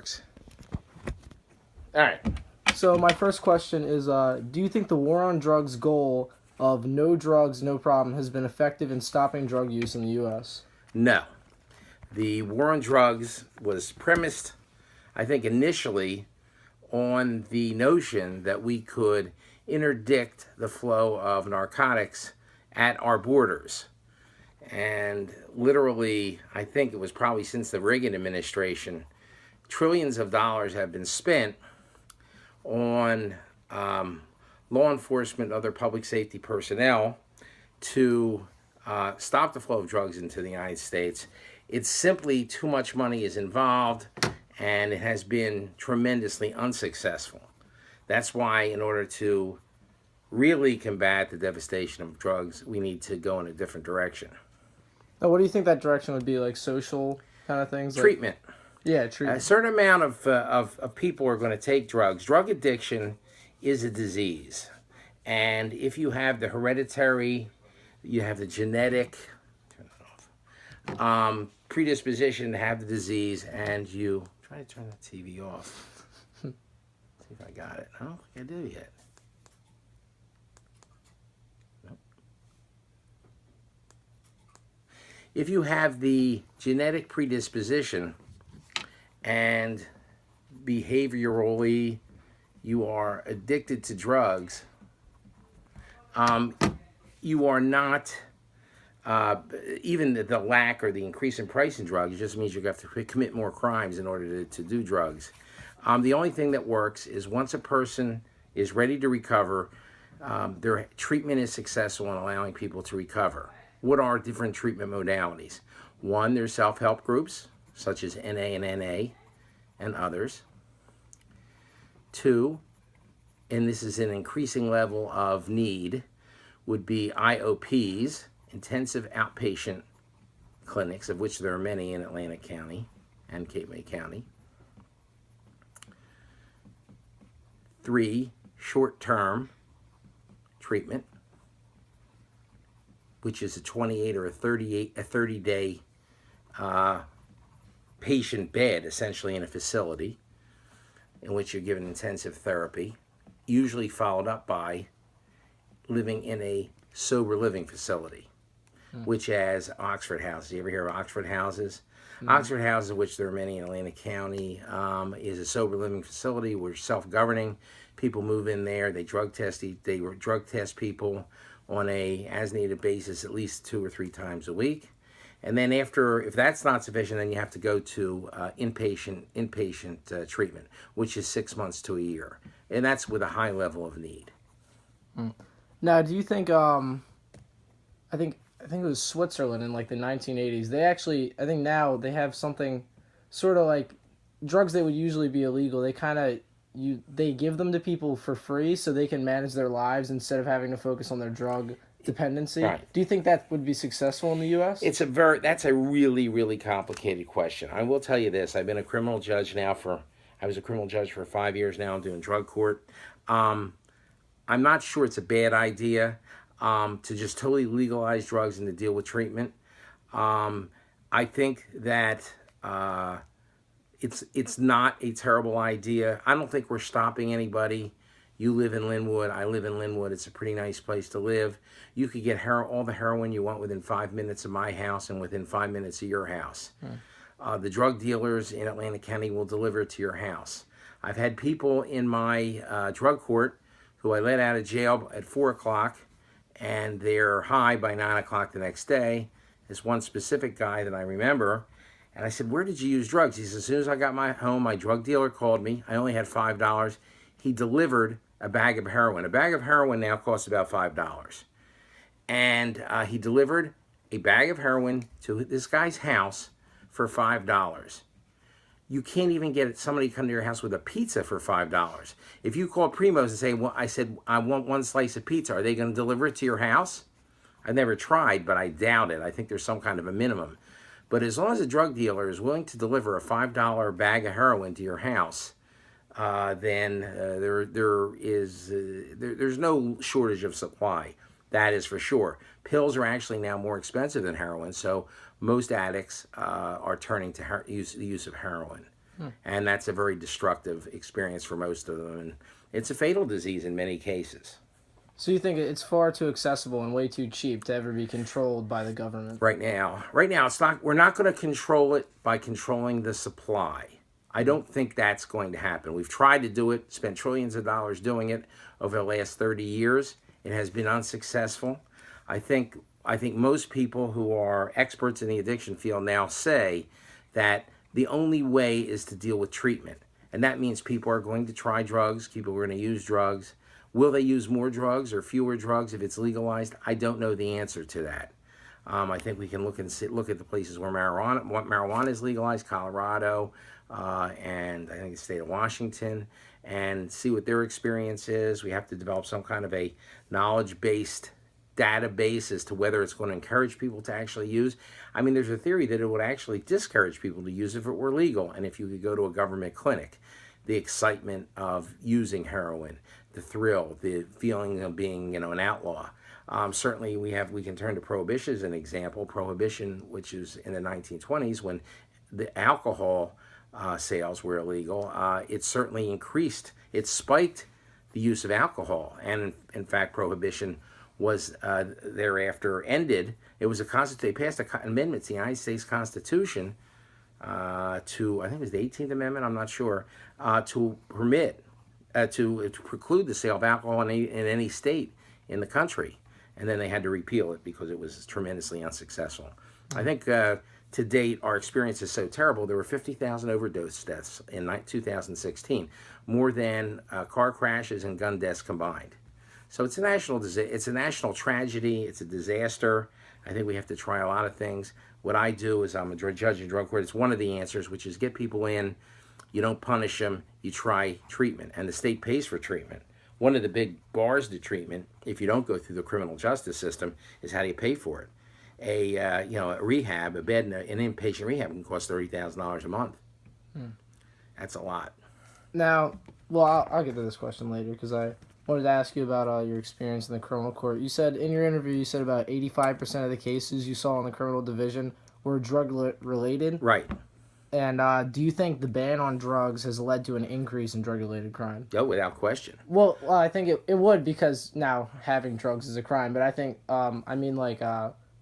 works. All right. So my first question is, do you think the war on drugs goal of no drugs, no problem has been effective in stopping drug use in the U.S.? No. The war on drugs was premised, I think, initially on the notion that we could interdict the flow of narcotics at our borders. And literally, I think it was probably since the Reagan administration, trillions of dollars have been spent on law enforcement and other public safety personnel to stop the flow of drugs into the United States. It's simply too much money is involved, and it has been tremendously unsuccessful. That's why, in order to really combat the devastation of drugs, we need to go in a different direction. Now, what do you think that direction would be? Like social kind of things? Treatment. Yeah, treatment. A certain amount of people are going to take drugs. Drug addiction is a disease. And if you have the hereditary, you have the genetic predisposition to have the disease, and you try to turn the TV off. See if I got it. I don't think I do yet. Nope. If you have the genetic predisposition and behaviorally you are addicted to drugs, you are not, even the lack or the increase in price in drugs just means you have to commit more crimes in order to do drugs. The only thing that works is once a person is ready to recover, their treatment is successful in allowing people to recover. What are different treatment modalities? One, there's self-help groups, such as NA and NA and others. Two, and this is an increasing level of need, would be IOPs, intensive outpatient clinics, of which there are many in Atlantic County and Cape May County. Three, short-term treatment, which is a 28 or a 30-day patient bed, essentially in a facility, in which you're given intensive therapy, usually followed up by living in a sober living facility, which has Oxford houses. You ever hear of Oxford houses? Oxford houses, of which there are many in Atlantic County, is a sober living facility. We're self-governing. People move in there. They drug test people on a as-needed basis at least 2 or 3 times a week. And then after, if that's not sufficient, then you have to go to inpatient treatment, which is 6 months to a year. And that's with a high level of need. Now, do you think, I think it was Switzerland in like the 1980s, they actually, I think now they have something sort of like drugs that would usually be illegal. They give them to people for free so they can manage their lives instead of having to focus on their drug dependency. Right. Do you think that would be successful in the U.S.? That's a really, really complicated question. I will tell you this. I've been a criminal judge now I was a criminal judge for 5 years now. I'm doing drug court. I'm not sure it's a bad idea to just totally legalize drugs and to deal with treatment. I think that it's not a terrible idea. I don't think we're stopping anybody. You live in Linwood. I live in Linwood. It's a pretty nice place to live. You could get all the heroin you want within 5 minutes of my house and within 5 minutes of your house. The drug dealers in Atlantic County will deliver it to your house. I've had people in my drug court who I let out of jail at 4 o'clock, and they're high by 9 o'clock the next day. There's one specific guy that I remember, and I said, "Where did you use drugs?" He said, "As soon as I got home, my drug dealer called me. I only had $5. He delivered a bag of heroin. A bag of heroin now costs about $5. And he delivered a bag of heroin to this guy's house for $5. You can't even get somebody to come to your house with a pizza for $5. If you call Primo's and say, "Well, I said I want 1 slice of pizza," are they going to deliver it to your house? I've never tried, but I doubt it. I think there's some kind of a minimum. But as long as a drug dealer is willing to deliver a $5 bag of heroin to your house, then there's no shortage of supply. That is for sure. Pills are actually now more expensive than heroin, so most addicts are turning to the use of heroin. And that's a very destructive experience for most of them. And it's a fatal disease in many cases. So you think it's far too accessible and way too cheap to ever be controlled by the government? Right now, it's not. We're not going to control it by controlling the supply. I don't think that's going to happen. We've tried to do it, spent trillions of dollars doing it over the last 30 years. It has been unsuccessful. I think most people who are experts in the addiction field now say that the only way is to deal with treatment. And that means people are going to try drugs, people are going to use drugs. Will they use more drugs or fewer drugs if it's legalized? I don't know the answer to that. I think we can look at the places where marijuana is legalized, Colorado, and I think the state of Washington, and see what their experience is. We have to develop some kind of a knowledge-based database as to whether it's going to encourage people to actually use. I mean, there's a theory that it would actually discourage people to use if it were legal, and if you could go to a government clinic. The excitement of using heroin, the thrill, the feeling of being, an outlaw. Certainly, we can turn to prohibition as an example. Prohibition, which is in the 1920s when the alcohol sales were illegal, it certainly increased. It spiked the use of alcohol, and in fact, prohibition was thereafter ended. It was they passed an amendment to the United States Constitution to, I think it was the 18th Amendment, I'm not sure, to permit, to preclude the sale of alcohol in any state in the country. And then they had to repeal it because it was tremendously unsuccessful. I think to date, our experience is so terrible. There were 50,000 overdose deaths in 2016, more than car crashes and gun deaths combined. So it's a national tragedy. It's a disaster. I think we have to try a lot of things. What I do is I'm a judge in drug court. It's one of the answers, which is get people in. You don't punish them. You try treatment, and the state pays for treatment. One of the big bars to treatment, if you don't go through the criminal justice system, is how do you pay for it? A rehab, a bed in an inpatient rehab can cost $30,000 a month. That's a lot. Now, well, I'll get to this question later because I wanted to ask you about your experience in the criminal court. You said in your interview, you said about 85% of the cases you saw in the criminal division were drug-related. Right. And do you think the ban on drugs has led to an increase in drug-related crime? Oh, without question. Well, I think it would because now having drugs is a crime. But I think,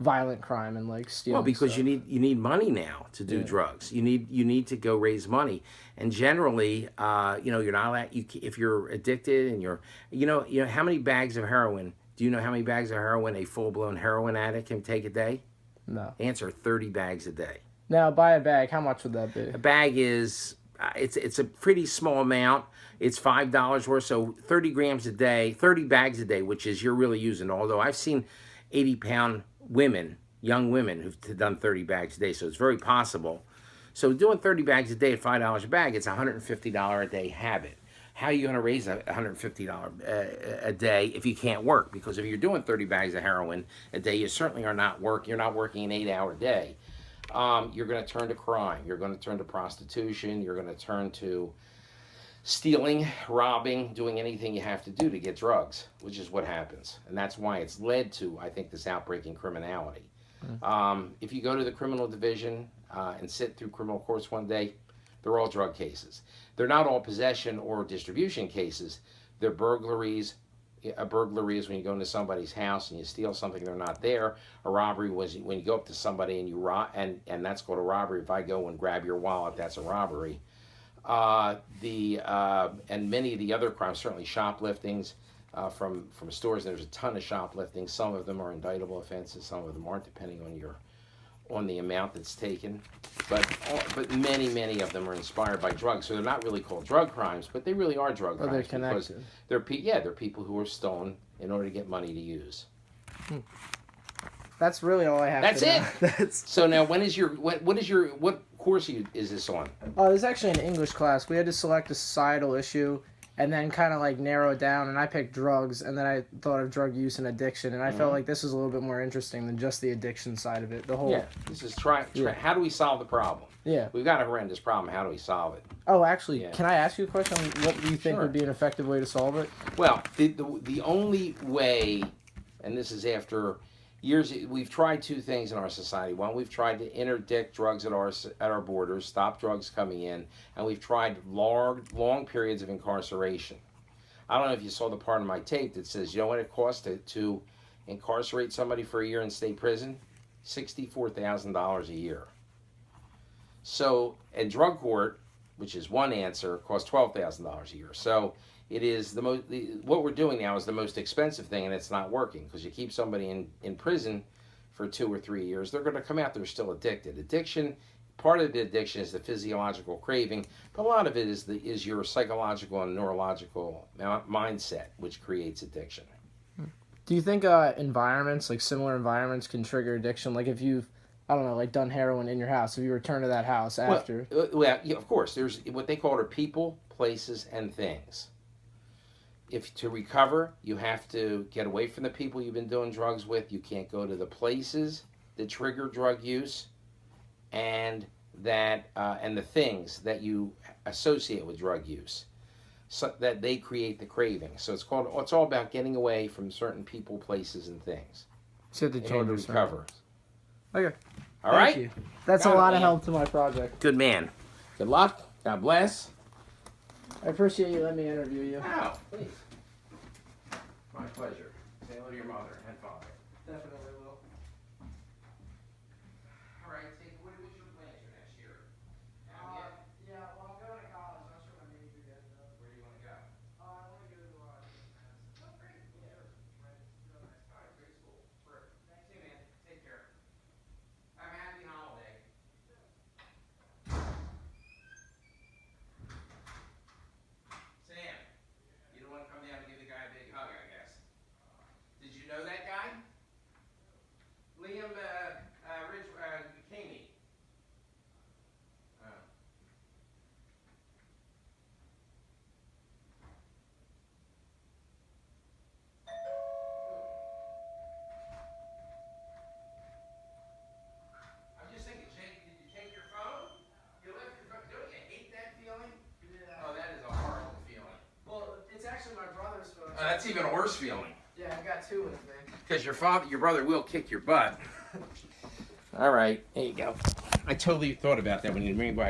violent crime and like stealing. Well, because stuff. you need money now to do drugs. You need to go raise money, and generally, you're not allowed. If you're addicted and you're, how many bags of heroin? Do you know how many bags of heroin a full-blown heroin addict can take a day? No. Answer: 30 bags a day. Now, buy a bag. How much would that be? A bag is it's a pretty small amount. It's $5 worth, so 30 grams a day, 30 bags a day, which is you're really using. Although I've seen 80-pound women, young women, who've done 30 bags a day, so it's very possible. So doing 30 bags a day at $5 a bag, it's a $150 a day habit. How are you going to raise a $150 a day if you can't work? Because if you're doing 30 bags of heroin a day, you certainly are not You're not working an 8-hour day. You're going to turn to crime. You're going to turn to prostitution. You're going to turn to stealing, robbing, doing anything you have to do to get drugs, which is what happens. And that's why it's led to, I think, this outbreak in criminality. If you go to the criminal division and sit through criminal courts one day, they're all drug cases. They're not all possession or distribution cases. They're burglaries. A burglary is when you go into somebody's house and you steal something they're not there. A robbery was when you go up to somebody and you rob, and that's called a robbery. If I go and grab your wallet, that's a robbery. And many of the other crimes, certainly shopliftings from stores. There's a ton of shoplifting. Some of them are indictable offenses. Some of them aren't, depending on the amount that's taken. But many of them are inspired by drugs. So they're not really called drug crimes, but they really are drug crimes. They're connected. They're people who are stolen in order to get money to use. That's really all I have. That's to it. Know. So now, what course is this on? Oh, this is actually an English class. We had to select a societal issue and then kind of like narrow it down, and I picked drugs, and then I thought of drug use and addiction, and I felt like this was a little bit more interesting than just the addiction side of it. This is how do we solve the problem? Yeah. We've got a horrendous problem. How do we solve it? Oh, actually, Can I ask you a question? What do you think would be an effective way to solve it? Well, the only way, and this is after, we've tried two things in our society. One, we've tried to interdict drugs at our borders, stop drugs coming in, and we've tried long periods of incarceration. I don't know if you saw the part of my tape that says, you know what it costs to incarcerate somebody for a year in state prison? $64,000 a year. So, and drug court, which is one answer, costs $12,000 a year. So it is what we're doing now is the most expensive thing, and it's not working, because you keep somebody in prison for 2 or 3 years, they're going to come out, they're still addicted. Addiction, part of the addiction is the physiological craving, but a lot of it is your psychological and neurological mindset, which creates addiction. Do you think environments, like similar environments, can trigger addiction? Like if you've, I don't know, like done heroin in your house, if you return to that house after? Well, yeah, of course. There's what they call people, places, and things. If to recover, you have to get away from the people you've been doing drugs with. You can't go to the places that trigger drug use, and the things that you associate with drug use, so that they create the craving. So it's all about getting away from certain people, places, and things. So the in order to recover. Okay. All right. Thank you. That's a lot of help to my project. Good man. Good luck. God bless. I appreciate you letting me interview you. Oh, please. My pleasure. Say hello to your mother and father. Definitely will. All right, what's your plans for next year? Yeah, well, I'm going to college. Not sure my major yet, though. Where do you want to go? I want to go to Oh, great. Yeah. Right. Real nice. All right, great school. Thank See you. you, man. Take care. Have a happy holiday. Sam, you don't want to come down and give the guy a big hug, I guess. Did you know that guy? Liam Caney. Oh. I'm just thinking, Jake, did you take your phone? You left your phone. Don't you hate that feeling? Yeah. Oh, that is a horrible feeling. Well, it's actually my brother's phone. That's even a worse feeling. Yeah, I've got two with me. Because your brother will kick your butt. All right, there you go. I totally thought about that when you bring by.